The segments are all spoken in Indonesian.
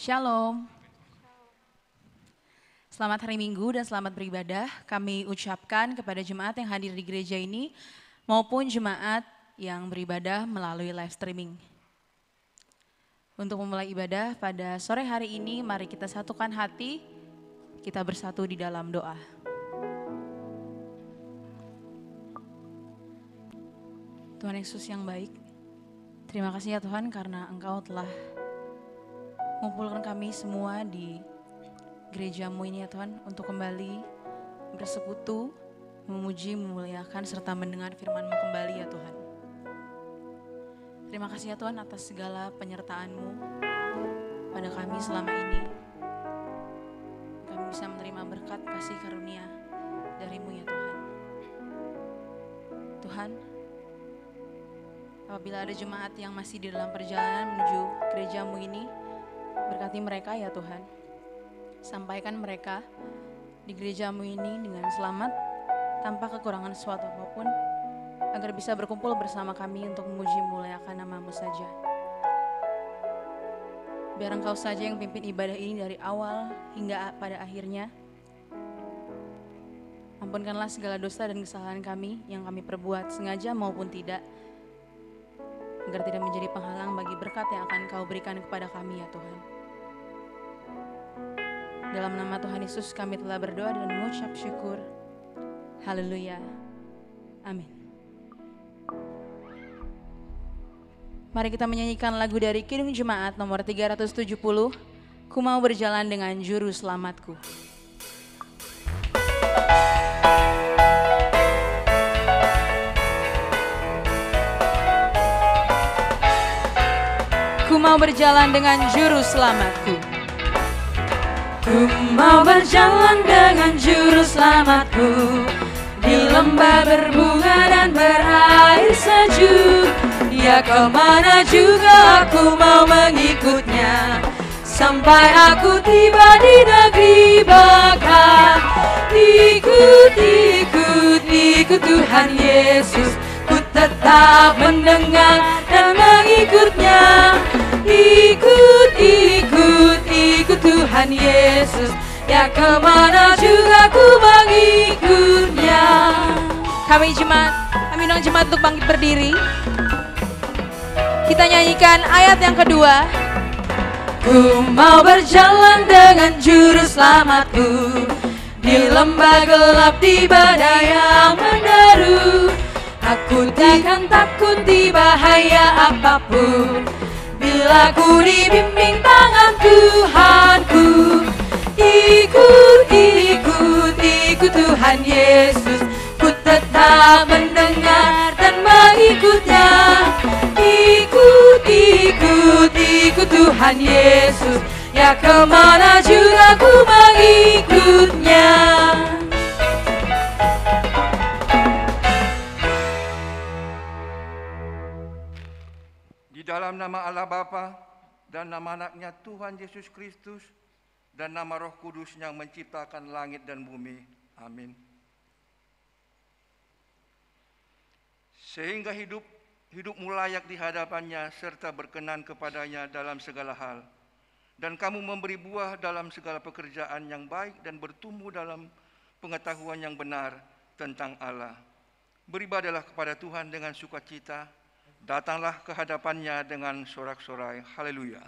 Shalom. Selamat hari Minggu dan selamat beribadah. Kami ucapkan kepada jemaat yang hadir di gereja ini maupun jemaat yang beribadah melalui live streaming. Untuk memulai ibadah pada sore hari ini, mari kita satukan hati, kita bersatu di dalam doa. Tuhan Yesus yang baik, terima kasih ya Tuhan karena Engkau telah mengumpulkan kami semua di gereja-Mu ini ya Tuhan untuk kembali bersekutu, memuji, memuliakan serta mendengar firman-Mu kembali ya Tuhan. Terima kasih ya Tuhan atas segala penyertaan-Mu pada kami selama ini. Kami bisa menerima berkat kasih karunia dari-Mu ya Tuhan. Tuhan, apabila ada jemaat yang masih di dalam perjalanan menuju gereja-Mu ini, berkati mereka ya Tuhan. Sampaikan mereka di gereja-Mu ini dengan selamat, tanpa kekurangan sesuatu apapun, agar bisa berkumpul bersama kami untuk memuji muliakan nama-Mu saja. Biar Engkau saja yang pimpin ibadah ini dari awal hingga pada akhirnya. Ampunkanlah segala dosa dan kesalahan kami yang kami perbuat sengaja maupun tidak, agar tidak menjadi penghalang bagi berkat yang akan Kau berikan kepada kami ya Tuhan. Dalam nama Tuhan Yesus kami telah berdoa dan mengucap syukur. Haleluya. Amin. Mari kita menyanyikan lagu dari Kidung Jemaat nomor 370, Ku Mau Berjalan Dengan Juru Selamatku. Ku mau berjalan dengan juru selamatku. Ku mau berjalan dengan juru selamatku, di lembah berbunga dan berair sejuk. Ya kemana juga aku mau mengikutnya, sampai aku tiba di negeri Baka. Ikut, ikut, ikut Tuhan Yesus, ku tetap mendengar dan mengikutnya. Ikut, ikut, ikut Tuhan Yesus, ya kemana juga ku mengikutnya. Kami undang jemaat untuk bangkit berdiri. Kita nyanyikan ayat yang kedua. Ku mau berjalan dengan juru selamatku, di lembah gelap di badai yang menderu. Aku takkan takut di bahaya apapun, bila ku dibimbing tangan Tuhanku. Ikut, ikut, ikut Tuhan Yesus, ku tetap mendengar dan mengikutnya. Ikut, ikut, ikut Tuhan Yesus, ya kemana juga ku mengikutnya. Di dalam nama Allah Bapa dan nama anaknya Tuhan Yesus Kristus dan nama Roh Kudus yang menciptakan langit dan bumi. Amin. Sehingga hidupmu layak di hadapannya serta berkenan kepadanya dalam segala hal. Dan kamu memberi buah dalam segala pekerjaan yang baik dan bertumbuh dalam pengetahuan yang benar tentang Allah. Beribadalah kepada Tuhan dengan sukacita. Datanglah ke hadapannya dengan sorak-sorai. Haleluya.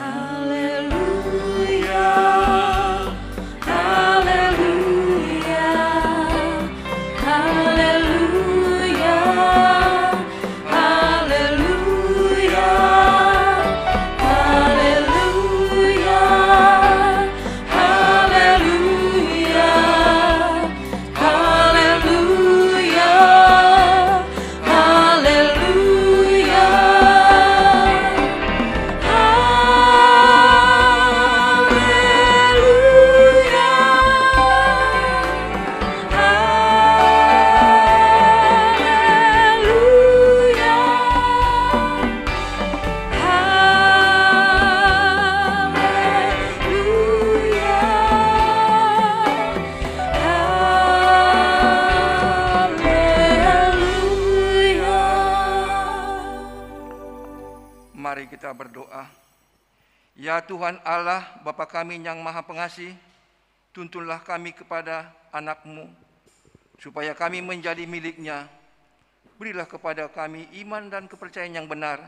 Haleluya. Haleluya. Haleluya. Haleluya. Haleluya. Haleluya. Haleluya. Haleluya. Tuhan Allah, Bapa kami yang Maha Pengasih, tuntunlah kami kepada anak-Mu, supaya kami menjadi milik-Nya. Berilah kepada kami iman dan kepercayaan yang benar,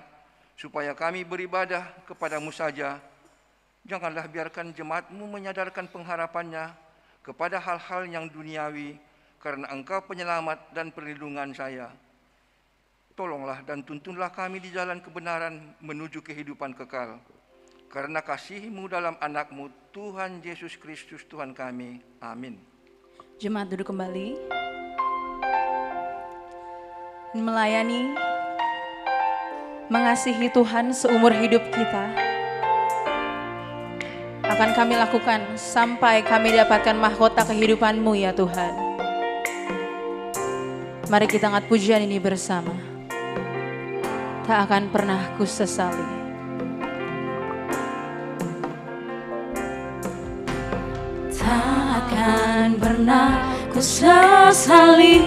supaya kami beribadah kepada-Mu saja. Janganlah biarkan jemaat-Mu menyadarkan pengharapannya kepada hal-hal yang duniawi, karena Engkau penyelamat dan perlindungan saya. Tolonglah dan tuntunlah kami di jalan kebenaran menuju kehidupan kekal. Karena kasih-Mu dalam anak-Mu, Tuhan Yesus Kristus Tuhan kami. Amin. Jemaat duduk kembali. Melayani, mengasihi Tuhan seumur hidup kita akan kami lakukan sampai kami dapatkan mahkota kehidupan-Mu ya Tuhan. Mari kita angkat pujian ini bersama. Tak akan pernah ku sesali. Tak akan pernah ku sesali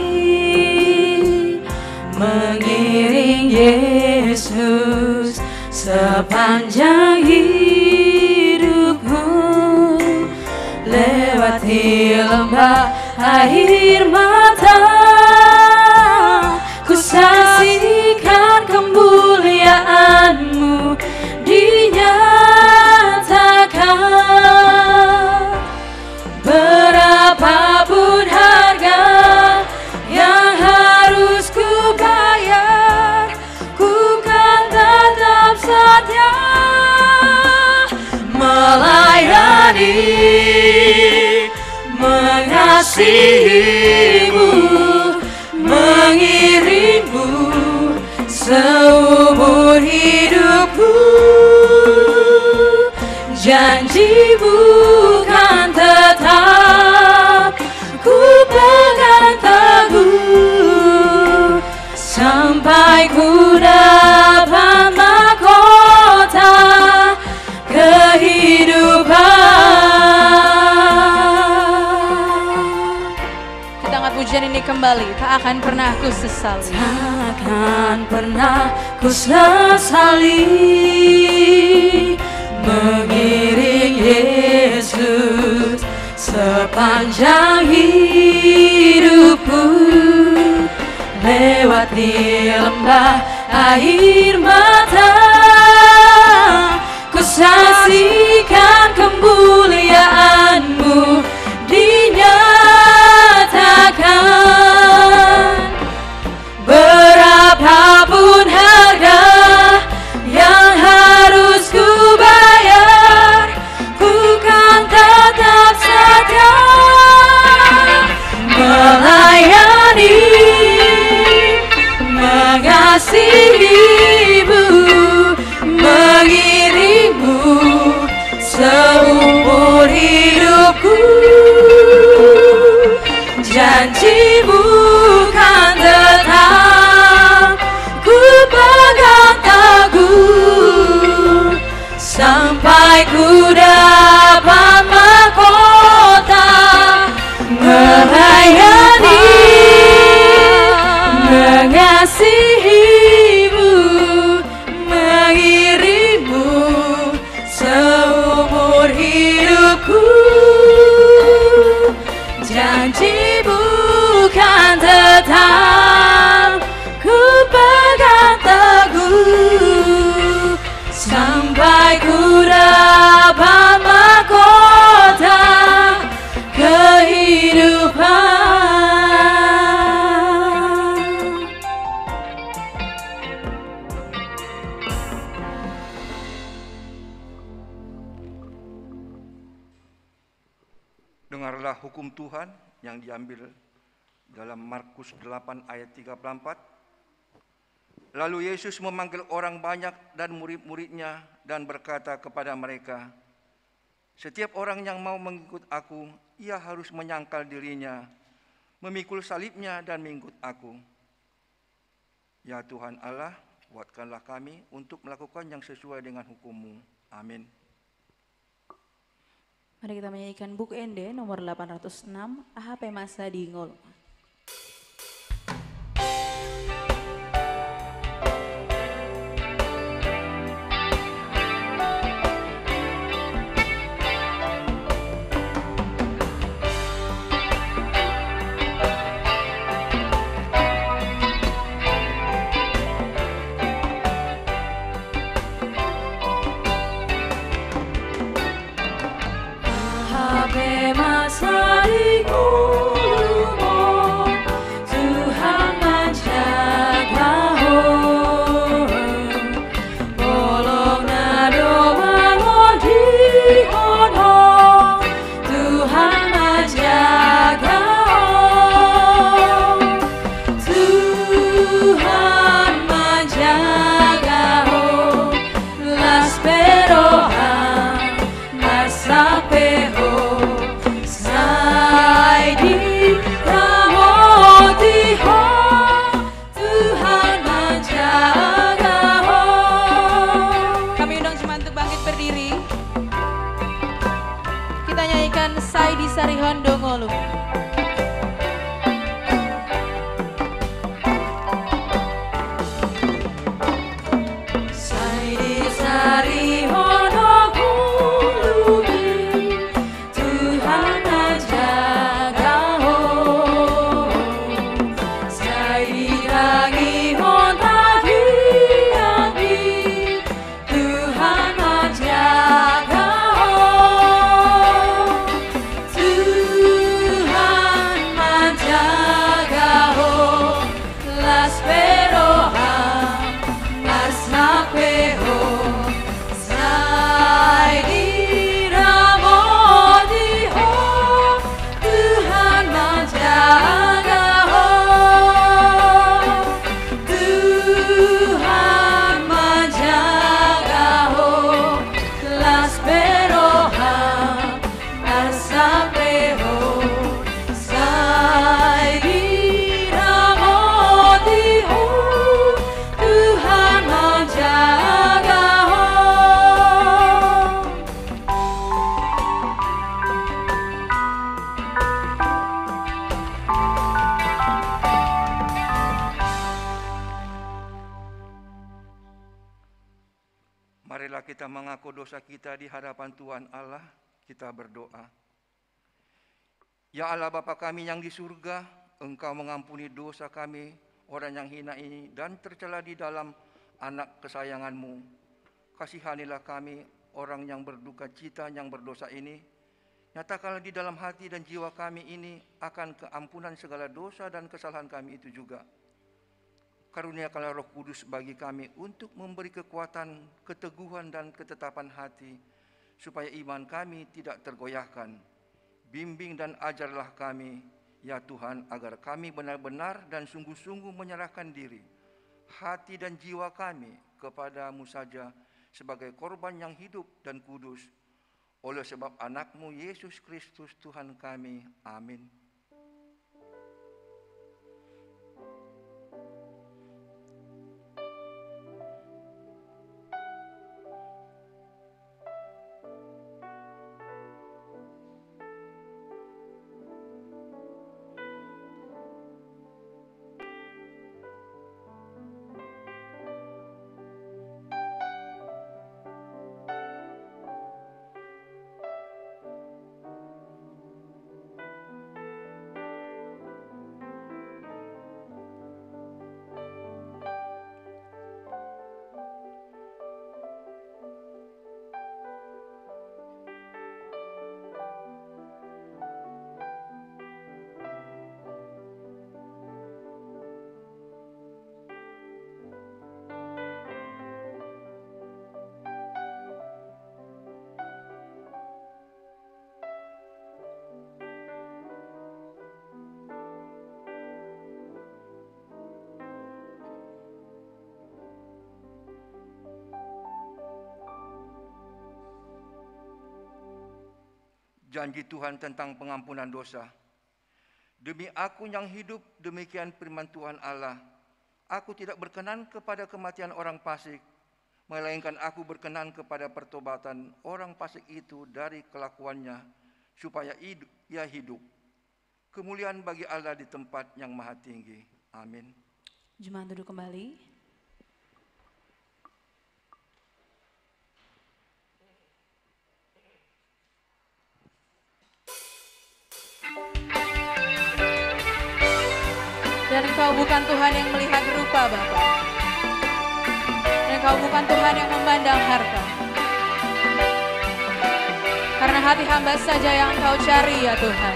mengiring Yesus sepanjang hidupku, lewati lembah air mata, ku saksikan kemuliaan-Mu dinyatakan. Berapapun harga yang harus ku bayar, ku kan tetap setia melayani, mengasihi-Mu, mengiring-Mu seumur hidupku. Janji-Mu kan tetap ku pegang teguh, sampai ku dapat mahkota kehidupan. Kita angkat pujian ini kembali. Tak akan pernah ku sesali. Tak akan pernah ku sesali mengiring Yesus sepanjang hidupku, lewati lembah air mata, ku saksikan kemuliaan-Mu dinyatakan. Berapapun harga yang harus ku bayar, ku kan tetap setia melayani, mengasihi-Mu, mengiring-Mu seumur hidupku. Janji-Mu kan tetap ku pegang teguh, sampai ku dapat mahkota melayani, mengasihi-Mu, mengiring-Mu seumur hidupku. Janji-Mu kan tetap ku pegang teguh, sampai ku dapat mahkota kehidupan. Dengarlah hukum Tuhan yang diambil dalam Markus 8 ayat 34. Lalu Yesus memanggil orang banyak dan murid-muridnya dan berkata kepada mereka, setiap orang yang mau mengikut aku, ia harus menyangkal dirinya, memikul salibnya dan mengikut aku. Ya Tuhan Allah, kuatkanlah kami untuk melakukan yang sesuai dengan hukum-Mu. Amin. Mari kita menyanyikan Buk Ende nomor 806, AHP Masa di Ngolo. Sarihon Dongolu. Marilah kita mengaku dosa kita di hadapan Tuhan Allah, kita berdoa. Ya Allah Bapa kami yang di surga, Engkau mengampuni dosa kami, orang yang hina ini, dan tercela di dalam anak kesayangan-Mu. Kasihanilah kami, orang yang berduka cita, yang berdosa ini. Nyatakanlah di dalam hati dan jiwa kami ini akan keampunan segala dosa dan kesalahan kami itu juga. Karuniakanlah Roh Kudus bagi kami untuk memberi kekuatan, keteguhan dan ketetapan hati, supaya iman kami tidak tergoyahkan. Bimbing dan ajarlah kami, ya Tuhan, agar kami benar-benar dan sungguh-sungguh menyerahkan diri, hati dan jiwa kami kepada-Mu saja sebagai korban yang hidup dan kudus. Oleh sebab anak-Mu Yesus Kristus Tuhan kami. Amin. Janji Tuhan tentang pengampunan dosa. Demi aku yang hidup, demikian firman Tuhan Allah. Aku tidak berkenan kepada kematian orang fasik, melainkan aku berkenan kepada pertobatan orang fasik itu dari kelakuannya, supaya ia hidup. Kemuliaan bagi Allah di tempat yang maha tinggi. Amin. Jemaat duduk kembali. Dan Engkau bukan Tuhan yang melihat rupa Bapa. Dan Engkau bukan Tuhan yang memandang harta. Karena hati hamba saja yang Engkau cari ya Tuhan.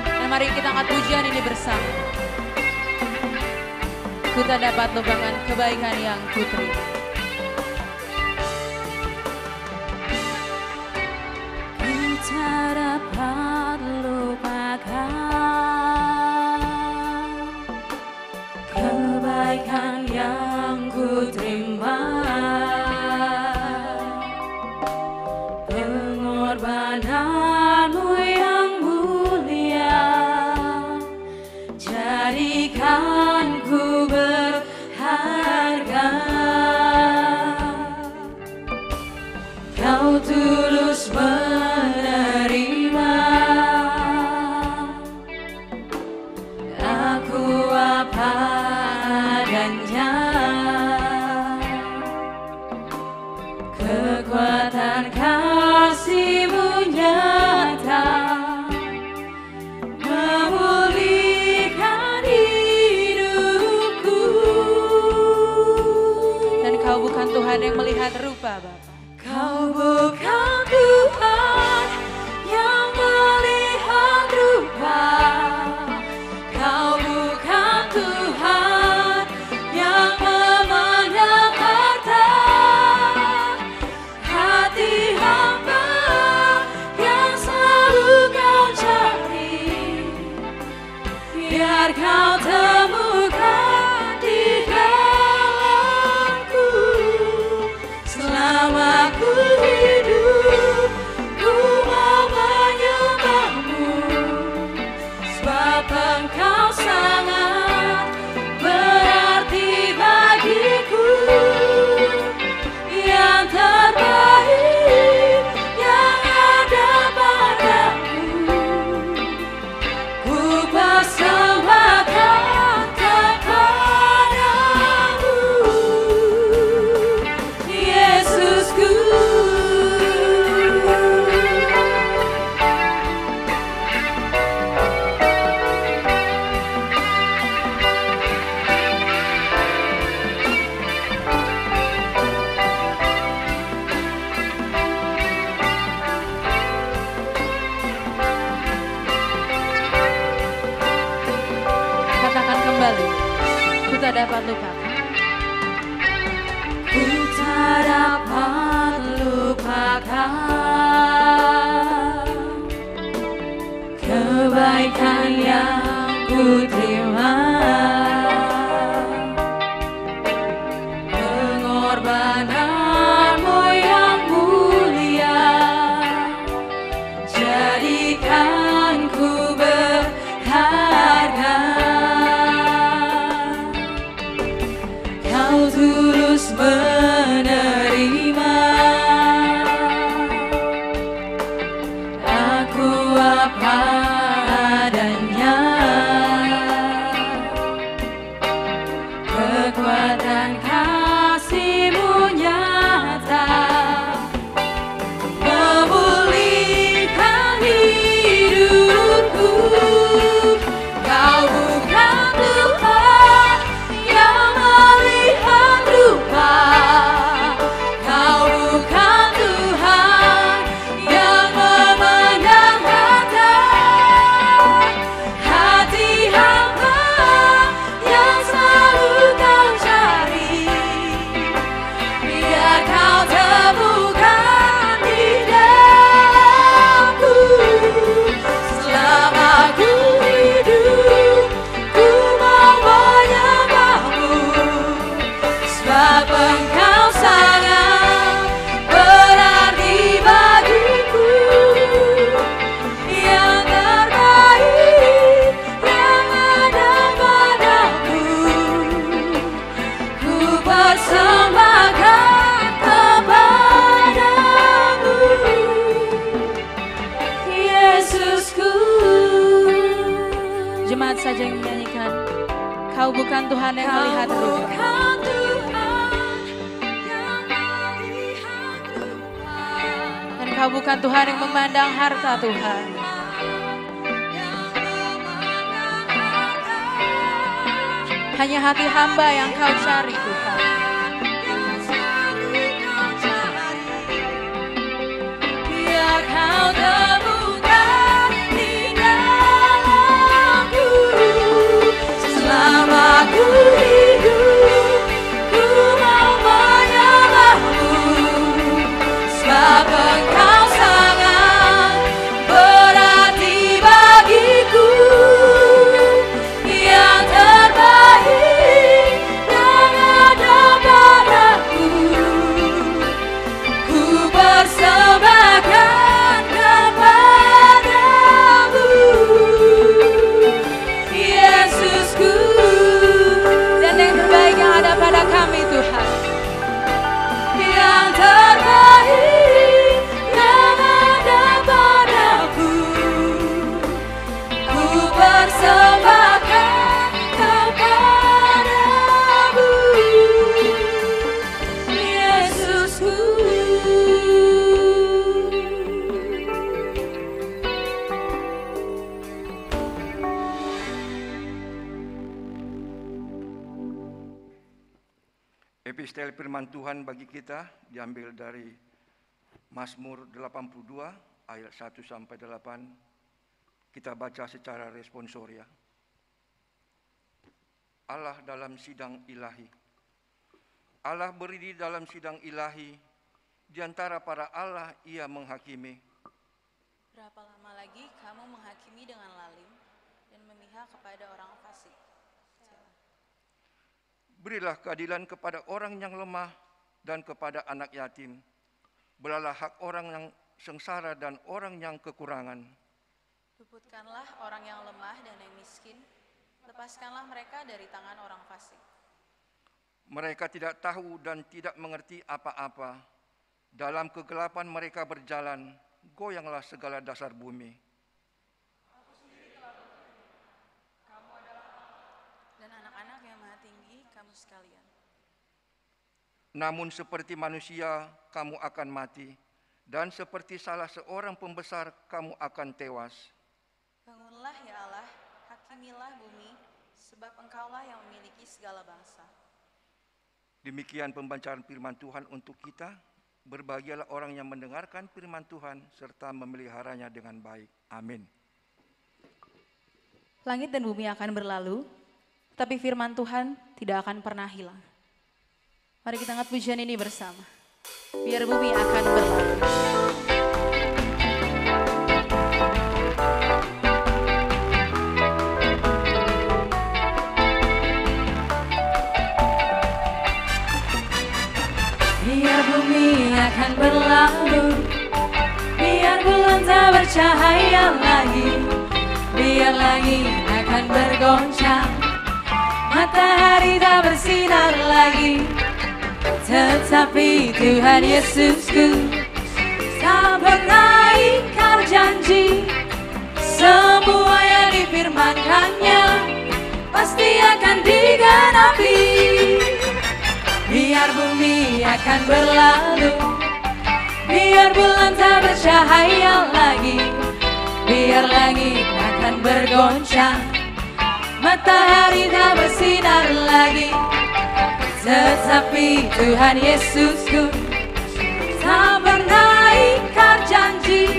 Dan mari kita angkat pujian ini bersama. Kita dapat lupakan kebaikan yang putri. Kita dapat lupakan kebaikan yang ku terima, pengorbananmu yang mulia, jadikan ku berharga. Kau tulus menerima lupa Bapa. Kau bukan Tuhan yang melihat rupa. Kau bukan Tuhan yang memandang harta. Hati hamba yang selalu kau cari, biar kau temukan di dalamku. Selama ku hidup, ku mau menyembahmu, sebab Engkau sangat berarti bagiku. Yang terbaik yang ada padaku, ku persembahkan kepadamu, Yesusku. Katakan kembali, ku tak dapat lupakan. Ku tak dapat lupakan kebaikan yang ku terima, pengorbananmu yang mulia, jadikan ku berharga. Kau tulus menerima aku apa adanya. Kekuatan kasih-Mu nyata memulihkan hidupku. Kau bukan Tuhan yang melihat rupa. Kau bukan Tuhan yang memandang harta. Hati hamba yang selalu kau cari, biar kau temukan di dalamku. Selama ku hidup, ku mau menyembahmu, sebab Engkau sangat berarti bagiku. Yang terbaik yang ada padaku, ku persembahkan kepadamu, Yesusku. Jemaat saja yang menyanyikan, Kau bukan Tuhan yang Kau melihat rupa. bukan Tuhan yang melihat rupa. Dan Kau bukan Tuhan yang memandang harta Tuhan. Hanya hati hamba yang Kau cari Tuhan. Biar kau temukan di dalamku. Selama ku hidup, ku mau menyembahmu, sebab Engkau sangat berarti bagiku. Yang terbaik yang ada Epistel firman Tuhan bagi kita diambil dari Mazmur 82 ayat 1 sampai 8. Kita baca secara responsoria. Allah dalam sidang ilahi. Allah berdiri dalam sidang ilahi, di antara para Allah ia menghakimi. Berapa lama lagi kamu menghakimi dengan lalim dan memihak kepada orang fasik? Berilah keadilan kepada orang yang lemah dan kepada anak yatim. Belalah hak orang yang sengsara dan orang yang kekurangan. Luputkanlah orang yang lemah dan yang miskin. Lepaskanlah mereka dari tangan orang fasik. Mereka tidak tahu dan tidak mengerti apa-apa. Dalam kegelapan mereka berjalan, goyanglah segala dasar bumi. Dan anak-anak yang maha tinggi kamu sekalian. Namun seperti manusia kamu akan mati, dan seperti salah seorang pembesar kamu akan tewas. Bangunlah ya Allah, hakimilah bumi, sebab engkaulah yang memiliki segala bangsa. Demikian pembacaan firman Tuhan untuk kita. Berbahagialah orang yang mendengarkan firman Tuhan serta memeliharanya dengan baik. Amin. Langit dan bumi akan berlalu, tapi firman Tuhan tidak akan pernah hilang. Mari kita angkat pujian ini bersama. Biar bumi akan berlalu. Biar bumi akan berlalu, biar bulan tak bercahaya lagi, biar langit akan bergoncang, matahari tak bersinar lagi. Tetapi Tuhan Yesusku tak pernah ingkar janji, semua yang difirmankannya pasti akan digenapi. Biar bumi akan berlalu, biar bulan tak bercahaya lagi, biar langit akan bergoncang, matahari tak bersinar lagi. Tetapi Tuhan Yesusku tak pernah ingkar janji,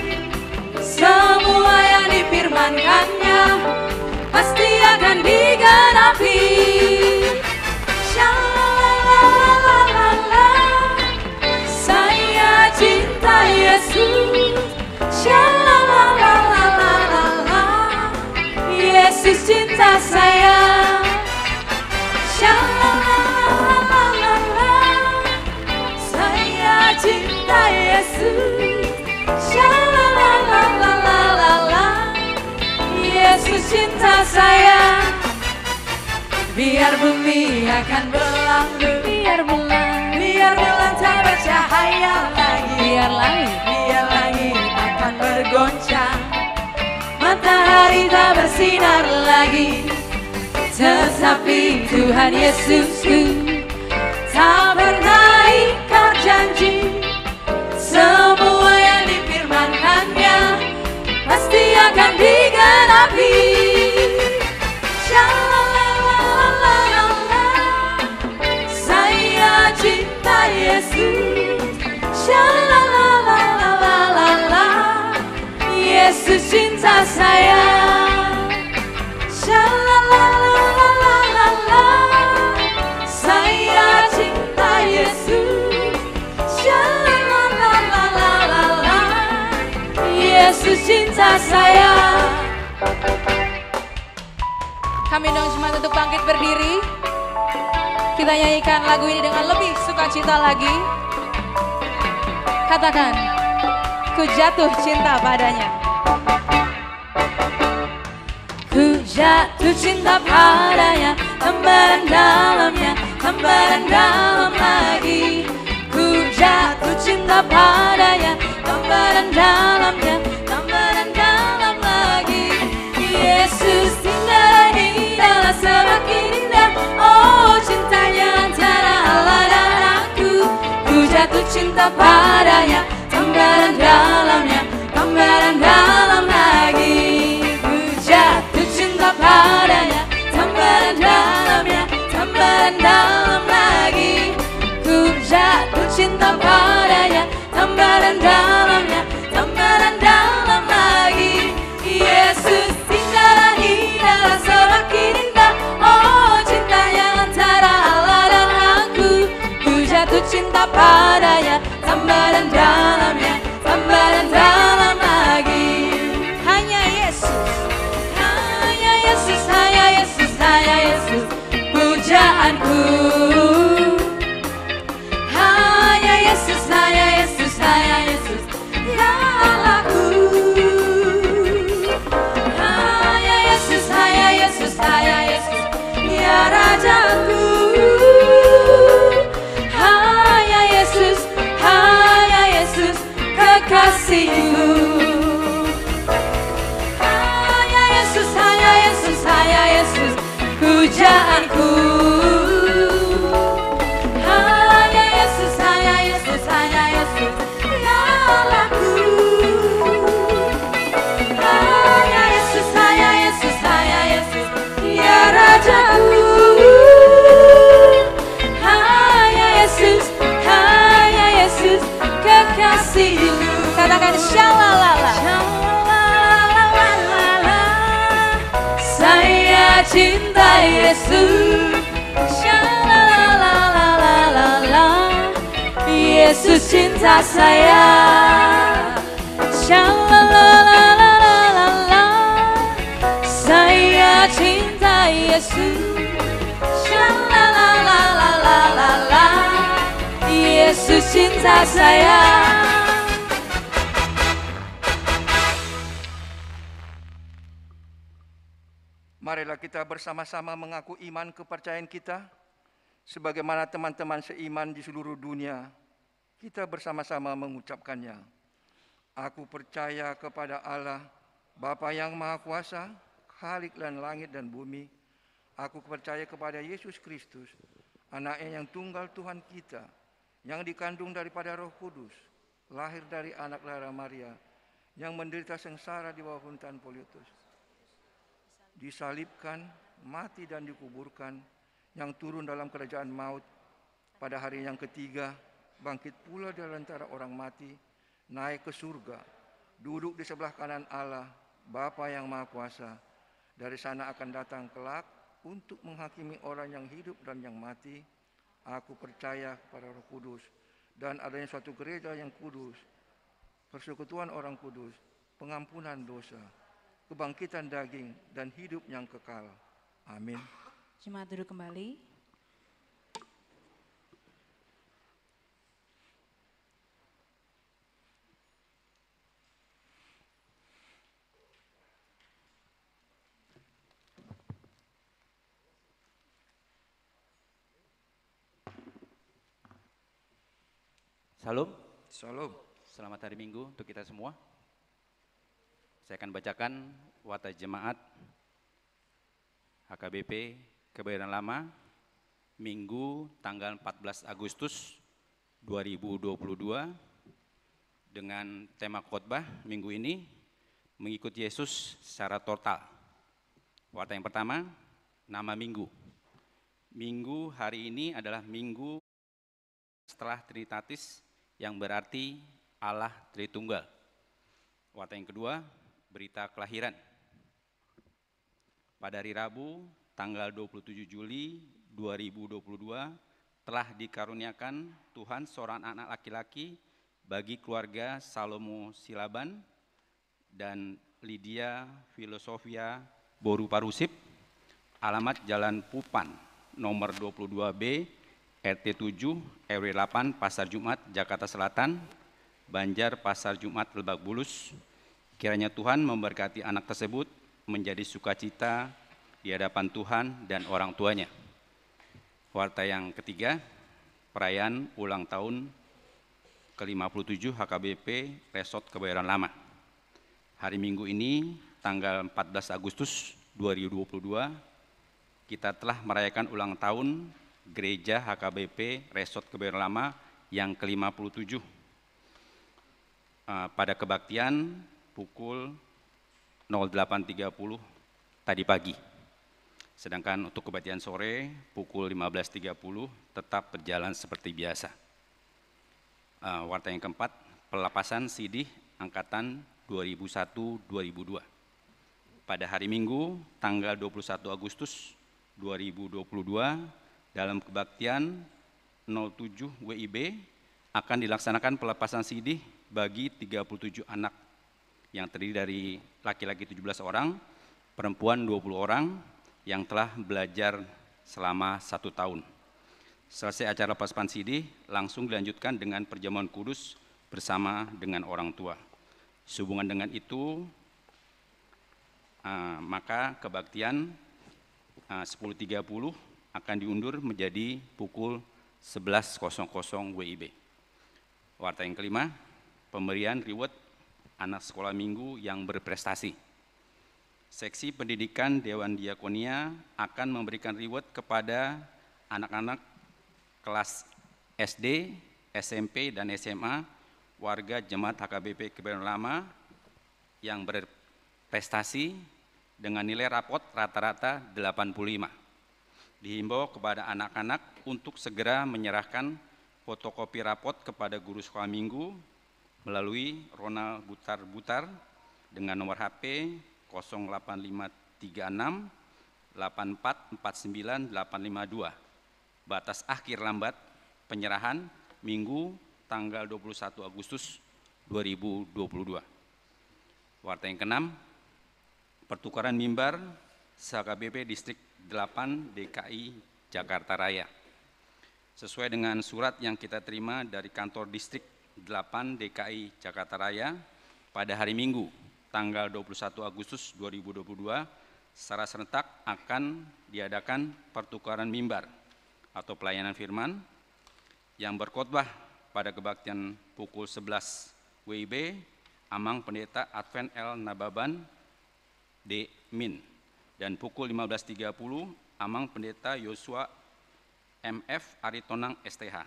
semua yang difirmankannya pasti akan digenapi. Shalalalalala, saya cinta Yesus. Shalalalalala, Yesus cinta saya. Shalalalalala, saya cinta Yesus. Shalalalalala, Yesus cinta saya. Biar bumi akan berlalu, biar bulan tak bercahaya lagi, biar langit akan bergoncang, matahari tak bersinar lagi. Tetapi Tuhan Yesusku tak pernah ingkar janji, semua yang difirmankannya pasti akan digenapi. Shalalalalala, saya cinta Yesus. Shalalalalala, Yesus cinta saya. Shalalalalala, saya cinta Yesus. Shalalalalala, Yesus cinta saya. Kami undang jemaat untuk bangkit berdiri. Kita nyanyikan lagu ini dengan lebih sukacita lagi. Katakan, ku jatuh cinta padanya. Ku jatuh cinta padanya, tambahan dalamnya, tambahan dalam lagi. Ku jatuh cinta padanya, tambahan dalamnya, tambahan dalam lagi. Yesus indah dan indah, semakin indah. Oh cintanya antara Allah dan aku. Ku jatuh cinta padanya, tambahan dalamnya, tambahan dalam lagi. Ku jatuh cinta padanya, tambahan dalamnya, tambahan dalam lagi. Ku cinta padanya, tambah dan dalamnya, tambah dan dalam lagi. Yesus indahlah, indahlah, semakin indah. Oh, cintanya antara Allah dan aku. Ku jatuh cinta padanya, tambah dan dalamnya, tambah dan dalam lagi. Hanya Yesus, hanya Yesus, hanya Yesus, hanya Yesus, pujaanku. Hanya Yesus, hanya Yesus, hanya Yesus, ya Allahku. Hanya Yesus, hanya Yesus, hanya Yesus, ya Rajaku. Hanya Yesus, hanya Yesus, kekasihku. Hanya Yesus, hanya Yesus, hanya Yesus, pujaanku. Hanya Yesus, hanya Yesus, hanya Yesus, ya Allahku. Hanya Yesus, hanya Yesus, hanya Yesus, ya Rajaku. Hanya Yesus, hanya Yesus, kekasihku. Katakan shalala, shalala, saya cinta Yesus. Shalala, Yesus cinta saya. Shalala, saya cinta Yesus. Shalala, Yesus cinta saya. Marilah kita bersama-sama mengaku iman kepercayaan kita, sebagaimana teman-teman seiman di seluruh dunia. Kita bersama-sama mengucapkannya. Aku percaya kepada Allah, Bapa yang Maha Kuasa, Khalik dan langit dan bumi. Aku percaya kepada Yesus Kristus, Anaknya yang tunggal Tuhan kita, yang dikandung daripada Roh Kudus, lahir dari anak Lara Maria, yang menderita sengsara di bawah pemerintahan Pilatus, disalibkan, mati dan dikuburkan, yang turun dalam kerajaan maut, pada hari yang ketiga, bangkit pula dari antara orang mati, naik ke surga, duduk di sebelah kanan Allah, Bapa yang Maha Kuasa. Dari sana akan datang kelak untuk menghakimi orang yang hidup dan yang mati. Aku percaya kepada Roh Kudus dan adanya suatu gereja yang kudus, persekutuan orang kudus, pengampunan dosa, kebangkitan daging, dan hidup yang kekal. Amin. Jemaat duduk kembali. Salam. Salam. Selamat hari Minggu untuk kita semua. Saya akan bacakan Wata Jemaat HKBP Kebayoran Lama Minggu tanggal 14 Agustus 2022 dengan tema khotbah minggu ini mengikuti Yesus secara total. Wata yang pertama, nama minggu. Minggu hari ini adalah minggu setelah Trinitatis yang berarti Allah Tritunggal. Wata yang kedua, berita kelahiran. Pada hari Rabu, tanggal 27 Juli 2022, telah dikaruniakan Tuhan seorang anak laki-laki bagi keluarga Salomo Silaban dan Lydia Filosofia Boru Parusip, alamat Jalan Pupan, nomor 22B, RT 7, RW 8, Pasar Jumat, Jakarta Selatan, Banjar, Pasar Jumat, Lebak Bulus. Kiranya Tuhan memberkati anak tersebut menjadi sukacita di hadapan Tuhan dan orang tuanya. Warta yang ketiga, perayaan ulang tahun ke-57 HKBP Resort Kebayoran Lama. Hari Minggu ini, tanggal 14 Agustus 2022, kita telah merayakan ulang tahun Gereja HKBP Resort Kebayoran Lama yang ke-57. Pada kebaktian pukul 08.30 tadi pagi. Sedangkan untuk kebaktian sore pukul 15.30 tetap berjalan seperti biasa. Warta yang keempat, pelepasan sidih angkatan 2001-2002. Pada hari Minggu, tanggal 21 Agustus 2022, dalam kebaktian 07 WIB akan dilaksanakan pelepasan sidih bagi 37 anak yang terdiri dari laki-laki 17 orang, perempuan 20 orang yang telah belajar selama 1 tahun. Selesai acara pelepasan sidih, langsung dilanjutkan dengan perjamuan kudus bersama dengan orang tua. Sehubungan dengan itu, maka kebaktian 10.30 akan diundur menjadi pukul 11.00 WIB. Warta yang kelima, pemberian reward anak sekolah minggu yang berprestasi. Seksi Pendidikan Dewan Diakonia akan memberikan reward kepada anak-anak kelas SD, SMP, dan SMA warga Jemaat HKBP Kebayoran Lama yang berprestasi dengan nilai rapot rata-rata 85. Dihimbau kepada anak-anak untuk segera menyerahkan fotokopi rapot kepada guru sekolah minggu melalui Ronald Butar-Butar dengan nomor HP 08536 8449852. Batas akhir lambat penyerahan Minggu tanggal 21 Agustus 2022. Warta yang keenam, pertukaran mimbar HKBP Distrik 8 DKI Jakarta Raya. Sesuai dengan surat yang kita terima dari kantor Distrik 8 DKI Jakarta Raya pada hari Minggu tanggal 21 Agustus 2022 secara serentak akan diadakan pertukaran mimbar atau pelayanan firman yang berkhotbah pada kebaktian pukul 11 WIB Amang Pendeta Advent L. Nababan D. Min dan pukul 15.30 Amang Pendeta Yosua MF Aritonang STH.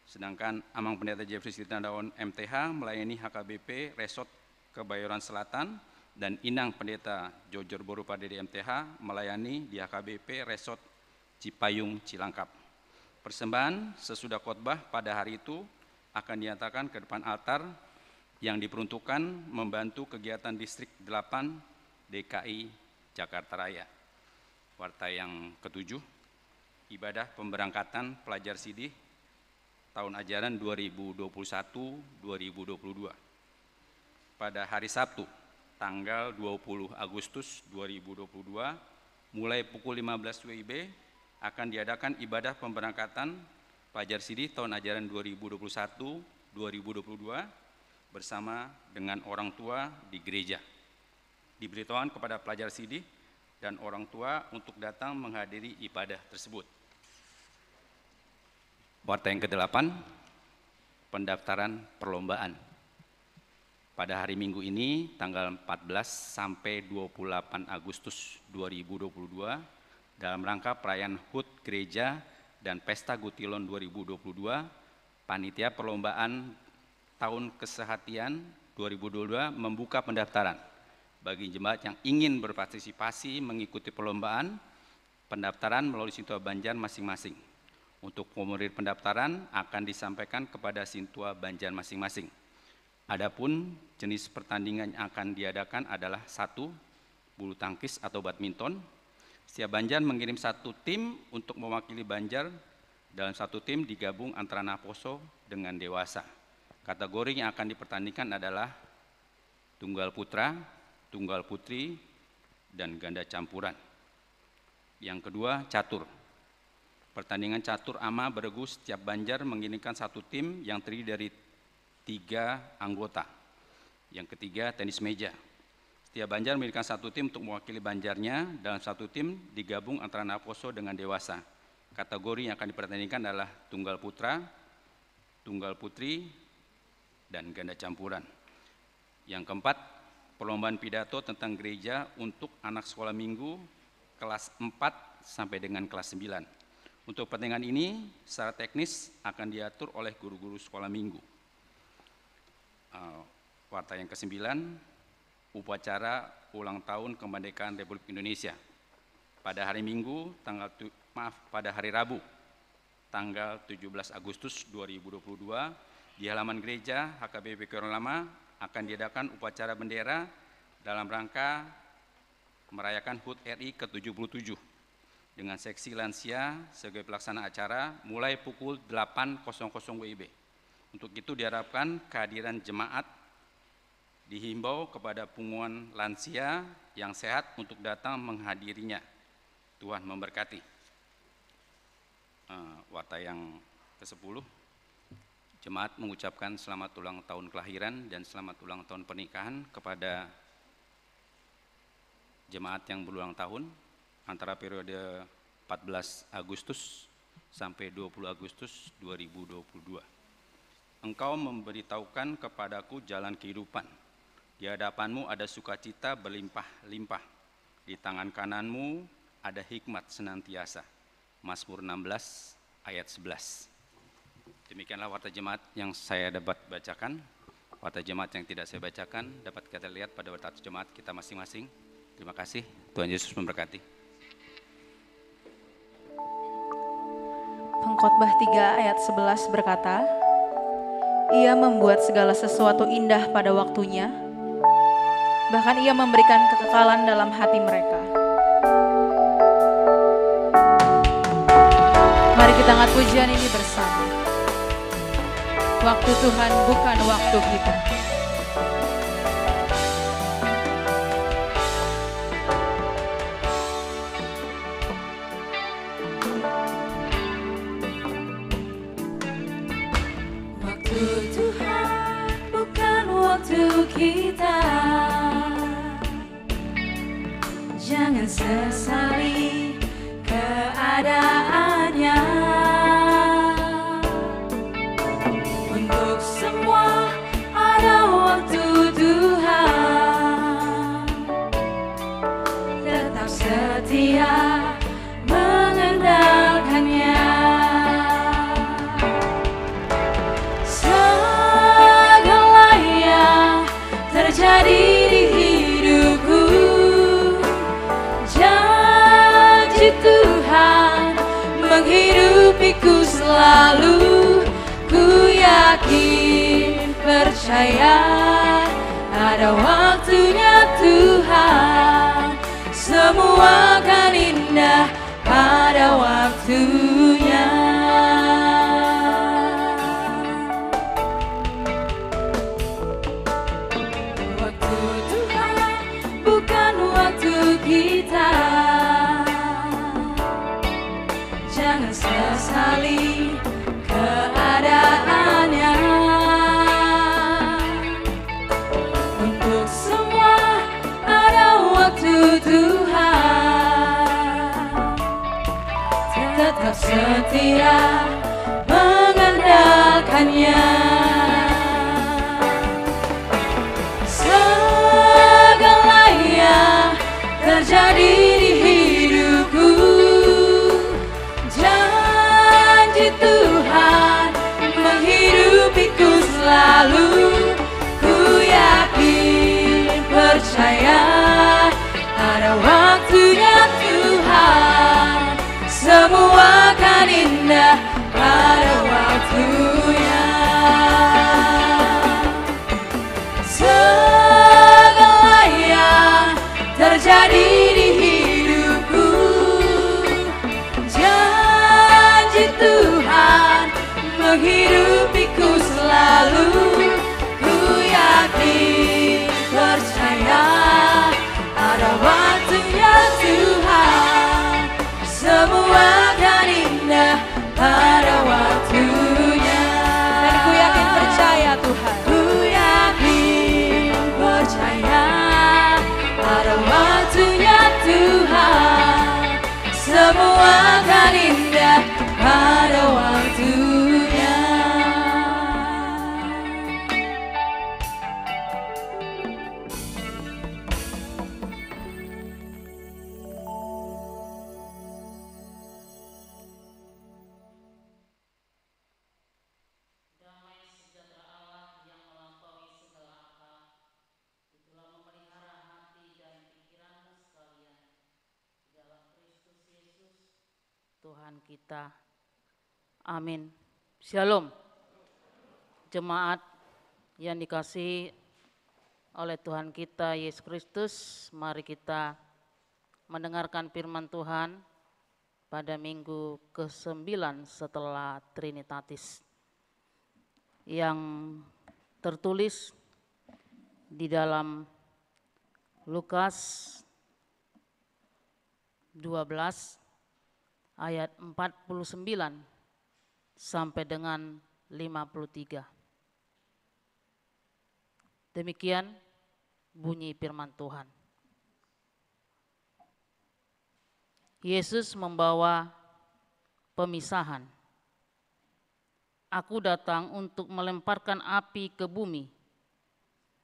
Sedangkan Amang Pendeta Jeffrey Sitandaon MTH melayani HKBP Resort Kebayoran Selatan dan Inang Pendeta Jojor Borupade di MTH melayani di HKBP Resort Cipayung Cilangkap. Persembahan sesudah khotbah pada hari itu akan dinyatakan ke depan altar yang diperuntukkan membantu kegiatan Distrik 8 DKI Jakarta Raya. Warta yang ketujuh, ibadah pemberangkatan pelajar sidih tahun ajaran 2021-2022. Pada hari Sabtu, tanggal 20 Agustus 2022, mulai pukul 15 WIB, akan diadakan ibadah pemberangkatan pelajar sidih tahun ajaran 2021-2022 bersama dengan orang tua di gereja. Diberitahukan kepada pelajar sidih dan orang tua untuk datang menghadiri ibadah tersebut. Warta yang ke-8, pendaftaran perlombaan. Pada hari Minggu ini, tanggal 14 sampai 28 Agustus 2022, dalam rangka perayaan HUT Gereja dan Pesta Gutilon 2022, Panitia Perlombaan Tahun Kesehatian 2022 membuka pendaftaran bagi jemaat yang ingin berpartisipasi mengikuti perlombaan. Pendaftaran melalui Sintua Banjar masing-masing. Untuk formulir pendaftaran akan disampaikan kepada Sintua Banjar masing-masing. Adapun jenis pertandingan yang akan diadakan adalah 1. Bulu tangkis atau badminton. Setiap Banjar mengirim 1 tim untuk mewakili Banjar. Dalam 1 tim digabung antara anak poso dengan dewasa. Kategori yang akan dipertandingkan adalah tunggal putra, tunggal putri, dan ganda campuran. Yang kedua, catur. Pertandingan catur ama beregu setiap Banjar mengirimkan 1 tim yang terdiri dari 3 anggota. Yang ketiga, tenis meja. Setiap Banjar memiliki 1 tim untuk mewakili Banjarnya. Dalam 1 tim digabung antara anak poso dengan dewasa. Kategori yang akan dipertandingkan adalah tunggal putra, tunggal putri, dan ganda campuran. Yang keempat, perlombaan pidato tentang gereja untuk anak sekolah minggu kelas 4 sampai dengan kelas 9. Untuk pertandingan ini secara teknis akan diatur oleh guru-guru sekolah minggu. Warta yang ke-9, upacara ulang tahun kemerdekaan Republik Indonesia. Pada hari Minggu, pada hari Rabu, tanggal 17 Agustus 2022, Di halaman gereja HKBP Kerong Lama akan diadakan upacara bendera dalam rangka merayakan HUT RI ke-77 dengan seksi lansia sebagai pelaksana acara mulai pukul 8.00 WIB. Untuk itu diharapkan kehadiran jemaat dihimbau kepada punguan lansia yang sehat untuk datang menghadirinya. Tuhan memberkati. Warta yang ke-10, jemaat mengucapkan selamat ulang tahun kelahiran dan selamat ulang tahun pernikahan kepada jemaat yang berulang tahun antara periode 14 Agustus sampai 20 Agustus 2022. Engkau memberitahukan kepadaku jalan kehidupan. Di hadapanmu ada sukacita berlimpah-limpah. Di tangan kananmu ada hikmat senantiasa. Mazmur 16 ayat 11. Demikianlah warta jemaat yang saya dapat bacakan. Warta jemaat yang tidak saya bacakan dapat kita lihat pada warta jemaat kita masing-masing. Terima kasih. Tuhan Yesus memberkati. Pengkhotbah 3 ayat 11 berkata, Ia membuat segala sesuatu indah pada waktunya, bahkan Ia memberikan kekekalan dalam hati mereka. Mari kita angkat pujian ini bersama. Waktu Tuhan bukan waktu kita. Waktu Tuhan bukan waktu kita. Jangan sesali keadaannya. Untuk semua ada waktu Tuhan. Tetap setia mengandalkannya. Segala yang terjadi di hidupku, janji Tuhan menghidupiku selalu. Ku yakin, percaya, ada waktunya Tuhan. Semua akan indah pada waktunya. Waktu Tuhan bukan waktu kita. Jangan sesali keadaannya. Untuk semua ada waktu Tuhan. Tetap setia mengandalkannya. Segala yang terjadi di hidupku, janji Tuhan menghidupiku selalu. Ku yakin, percaya, ada waktunya Tuhan. Semua akan indah pada waktunya. Segala yang terjadi di hidupku, janji Tuhan menghidupiku selalu. Ku yakin, percaya, ada waktunya Tuhan. Semua akan indah pada waktunya. Dan ku yakin percaya Tuhan. Ku yakin, percaya, ada waktunya Tuhan. Semua akan indah pada waktunya. Tuhan kita. Amin. Shalom. Jemaat yang dikasihi oleh Tuhan kita Yesus Kristus, mari kita mendengarkan firman Tuhan pada minggu ke-9 setelah Trinitatis yang tertulis di dalam Lukas 12 ayat 49 sampai dengan 53. Demikian bunyi firman Tuhan. Yesus membawa pemisahan. Aku datang untuk melemparkan api ke bumi,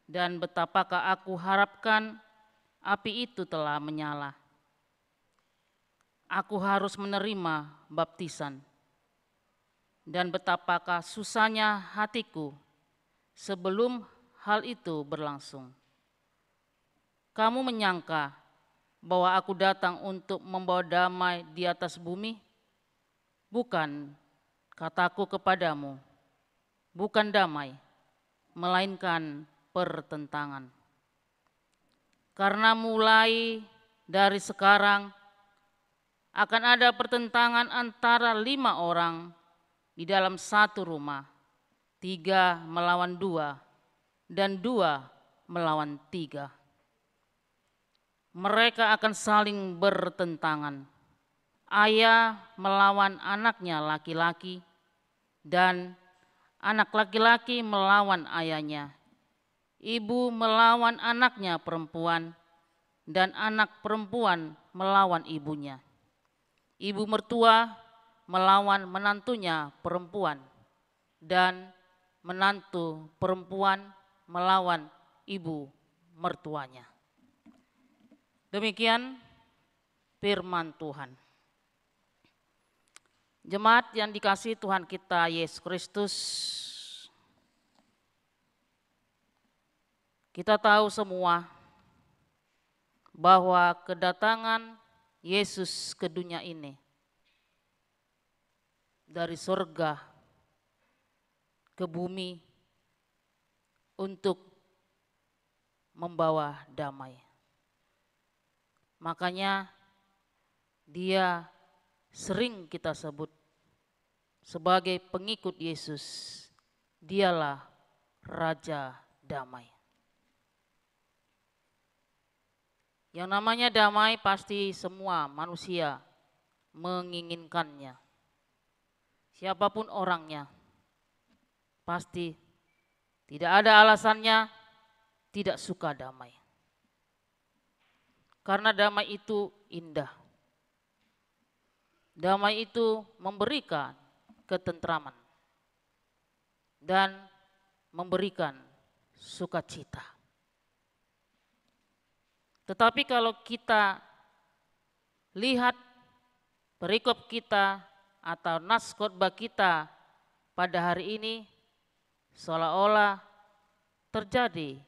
dan betapakah aku harapkan api itu telah menyala. Aku harus menerima baptisan, dan betapakah susahnya hatiku sebelum hal itu berlangsung. Kamu menyangka bahwa aku datang untuk membawa damai di atas bumi? Bukan, kataku kepadamu, bukan damai, melainkan pertentangan. Karena mulai dari sekarang akan ada pertentangan antara 5 orang di dalam satu rumah, 3 melawan 2, dan 2 melawan 3. Mereka akan saling bertentangan. Ayah melawan anaknya laki-laki, dan anak laki-laki melawan ayahnya. Ibu melawan anaknya perempuan, dan anak perempuan melawan ibunya. Ibu mertua melawan menantunya perempuan, dan menantu perempuan melawan ibu mertuanya. Demikian firman Tuhan. Jemaat yang dikasihi Tuhan kita Yesus Kristus, kita tahu semua bahwa kedatangan Yesus ke dunia ini dari surga ke bumi untuk membawa damai. Makanya dia sering kita sebut sebagai pengikut Yesus, dialah Raja Damai. Yang namanya damai pasti semua manusia menginginkannya. Siapapun orangnya, pasti tidak ada alasannya tidak suka damai. Karena damai itu indah. Damai itu memberikan ketentraman dan memberikan sukacita. Tetapi kalau kita lihat perikop kita atau nas khotbah kita pada hari ini, seolah-olah terjadi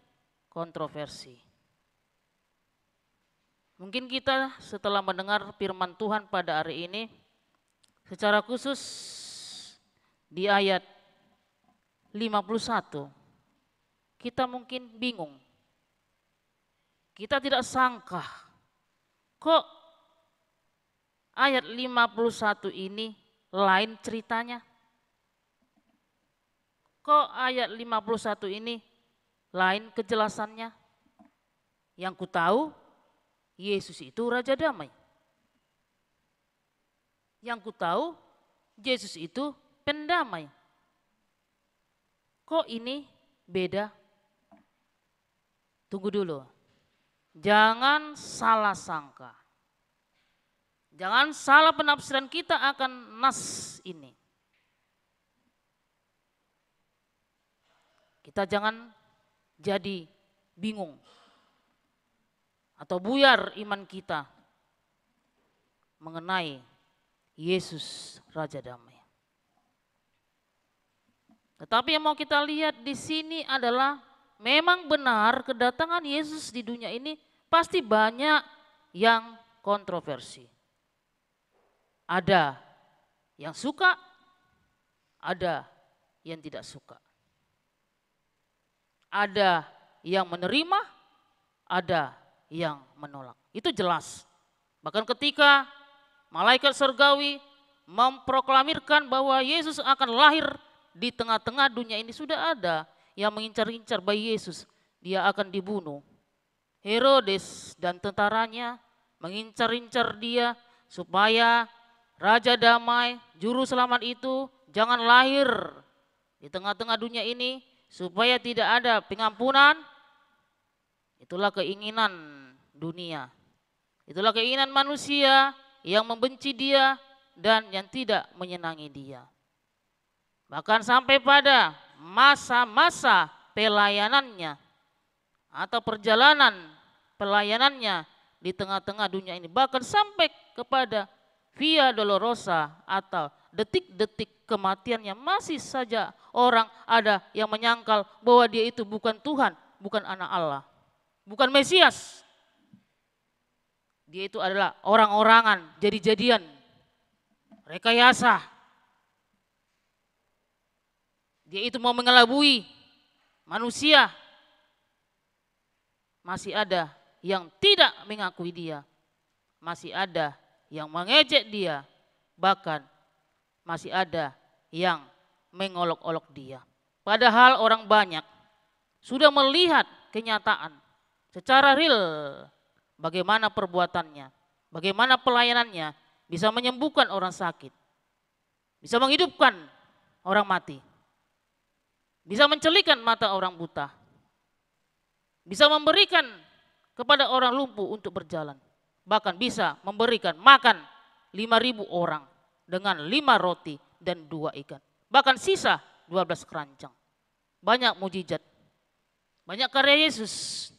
kontroversi. Mungkin kita setelah mendengar firman Tuhan pada hari ini, secara khusus di ayat 51, kita mungkin bingung. Kita tidak sangka, kok ayat 51 ini lain ceritanya? Kok ayat 51 ini lain kejelasannya? Yang ku tahu, Yesus itu Raja Damai. Yang ku tahu, Yesus itu pendamai. Kok ini beda? Tunggu dulu. Jangan salah sangka. Jangan salah penafsiran kita akan nas ini. Kita jangan jadi bingung atau buyar iman kita mengenai Yesus Raja Damai. Tetapi yang mau kita lihat di sini adalah memang benar kedatangan Yesus di dunia ini pasti banyak yang kontroversi. Ada yang suka, ada yang tidak suka. Ada yang menerima, ada yang menolak. Itu jelas. Bahkan ketika malaikat surgawi memproklamirkan bahwa Yesus akan lahir di tengah-tengah dunia ini, sudah ada yang mengincar-incar bayi Yesus. Dia akan dibunuh. Herodes dan tentaranya mengincar-incar dia supaya Raja Damai, Juru Selamat itu jangan lahir di tengah-tengah dunia ini supaya tidak ada pengampunan. Itulah keinginan dunia. Itulah keinginan manusia yang membenci dia dan yang tidak menyenangi dia. Bahkan sampai pada masa-masa pelayanannya atau perjalanan pelayanannya di tengah-tengah dunia ini, bahkan sampai kepada Via Dolorosa atau detik-detik kematiannya, masih saja orang ada yang menyangkal bahwa dia itu bukan Tuhan, bukan anak Allah, bukan Mesias. Dia itu adalah orang-orangan, jadi-jadian, rekayasa. Dia itu mau mengelabui manusia. Masih ada yang tidak mengakui dia. Masih ada yang mengejek dia. Bahkan masih ada yang mengolok-olok dia. Padahal orang banyak sudah melihat kenyataan secara real bagaimana perbuatannya, bagaimana pelayanannya bisa menyembuhkan orang sakit, bisa menghidupkan orang mati, bisa mencelikan mata orang buta, bisa memberikan kepada orang lumpuh untuk berjalan, bahkan bisa memberikan makan 5.000 orang dengan 5 roti dan 2 ikan, bahkan sisa 12 keranjang. Banyak mujizat, banyak karya Yesus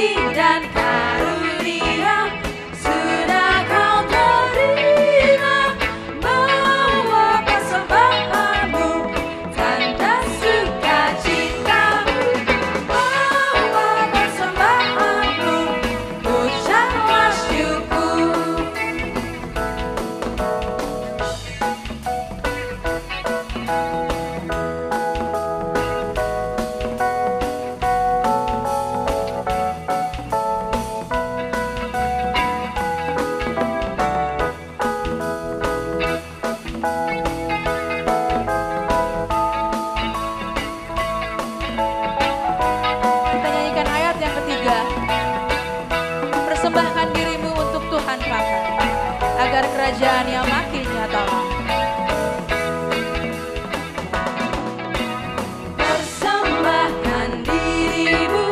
kasih dan karunia sudah kau terima, bawa persembahanmu, tanda sukacitamu, bawa persembahanmu, ucaplah syukur. Kita nyanyikan ayat yang ketiga. Persembahkan dirimu untuk Tuhan pakai, agar kerajaannya makin nyatalah. Persembahkan dirimu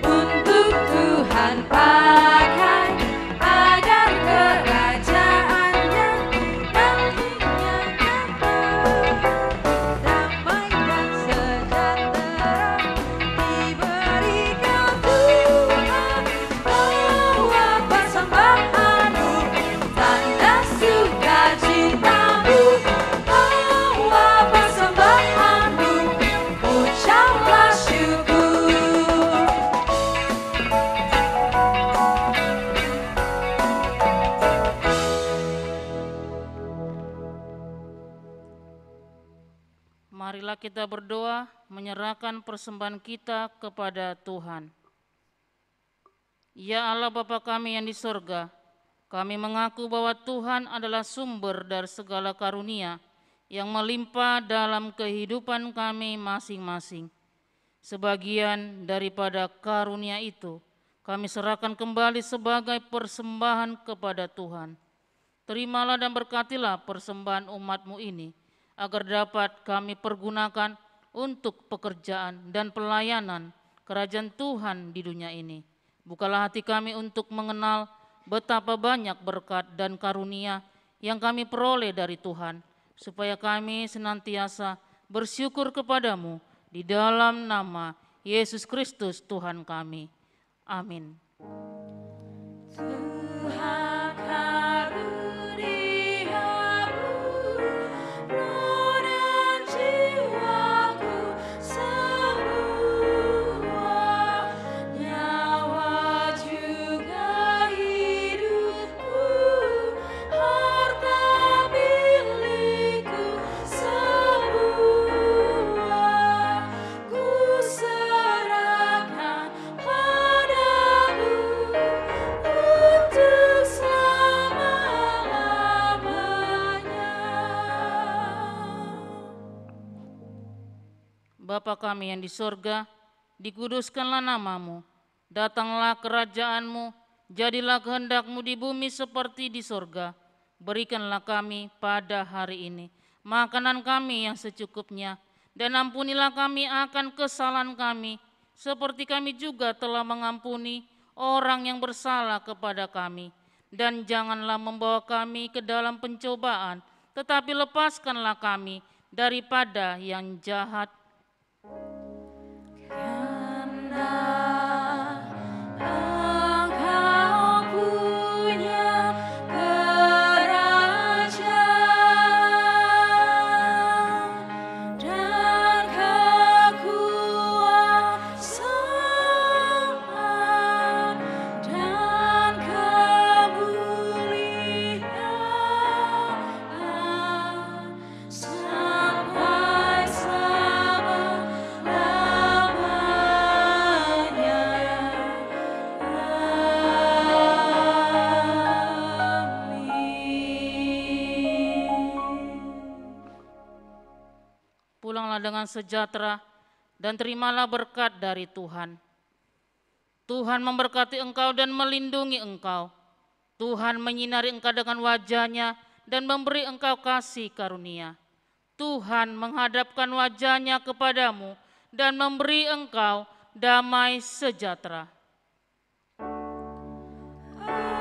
untuk Tuhan pakai, agar kerajaannya makin nyata. Damai dan sejahtera diberikan Tuhan, bawa persembahanmu, tanda sukacitamu, bawa persembahanmu, ucaplah syukur. Marilah kita berdoa menyerahkan persembahan kita kepada Tuhan. Ya Allah Bapa kami yang di sorga, kami mengaku bahwa Tuhan adalah sumber dari segala karunia yang melimpah dalam kehidupan kami masing-masing. Sebagian daripada karunia itu kami serahkan kembali sebagai persembahan kepada Tuhan. Terimalah dan berkatilah persembahan umat-Mu ini, agar dapat kami pergunakan untuk pekerjaan dan pelayanan kerajaan Tuhan di dunia ini. Bukalah hati kami untuk mengenal betapa banyak berkat dan karunia yang kami peroleh dari Tuhan, supaya kami senantiasa bersyukur kepadamu di dalam nama Yesus Kristus Tuhan kami. Amin. Tuhan karuniamu, roh dan jiwaku, semua nyawa juga hidupku, harta milikku, semua ku serahkan padamu untuk selama-lamanya. Bapa kami yang di sorga, dikuduskanlah namamu, datanglah kerajaanmu, jadilah kehendak-Mu di bumi seperti di sorga. Berikanlah kami pada hari ini makanan kami yang secukupnya, dan ampunilah kami akan kesalahan kami, seperti kami juga telah mengampuni orang yang bersalah kepada kami. Dan janganlah membawa kami ke dalam pencobaan, tetapi lepaskanlah kami daripada yang jahat. Karena Engkau punya kerajaan dan kekuasaan dan kemuliaan sampai selama-lamanya. Amin. Pulanglah dengan sejahtera dan terimalah berkat dari Tuhan. Tuhan memberkati engkau dan melindungi engkau. Tuhan menyinari engkau dengan wajah-Nya dan memberi engkau kasih karunia. Tuhan menghadapkan wajah-Nya kepadamu dan memberi engkau damai sejahtera. Amin.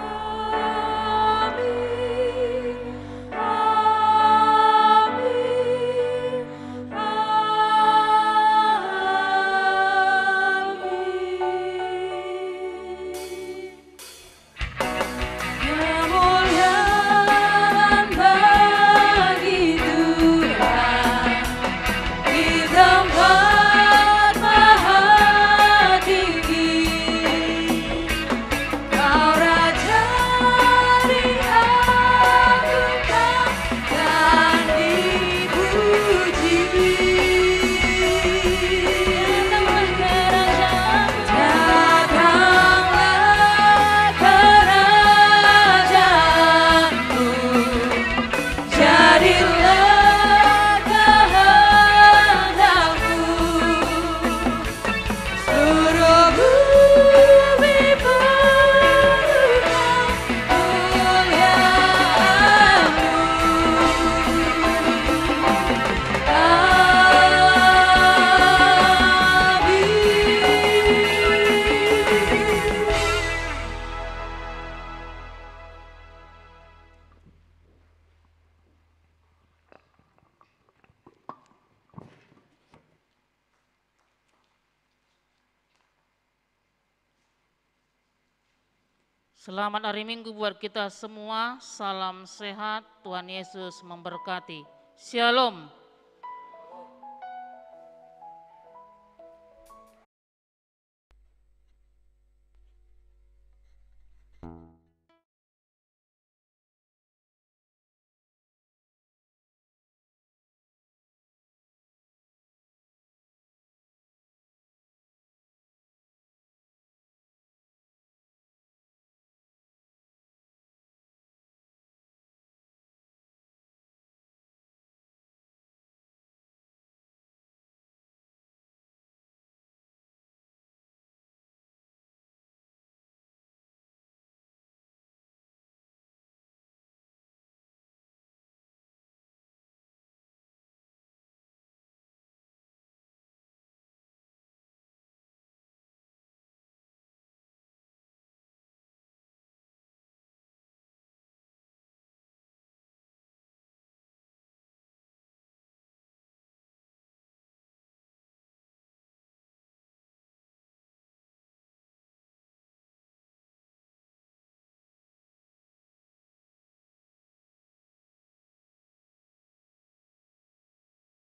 Selamat hari Minggu buat kita semua. Salam sehat. Tuhan Yesus memberkati. Shalom.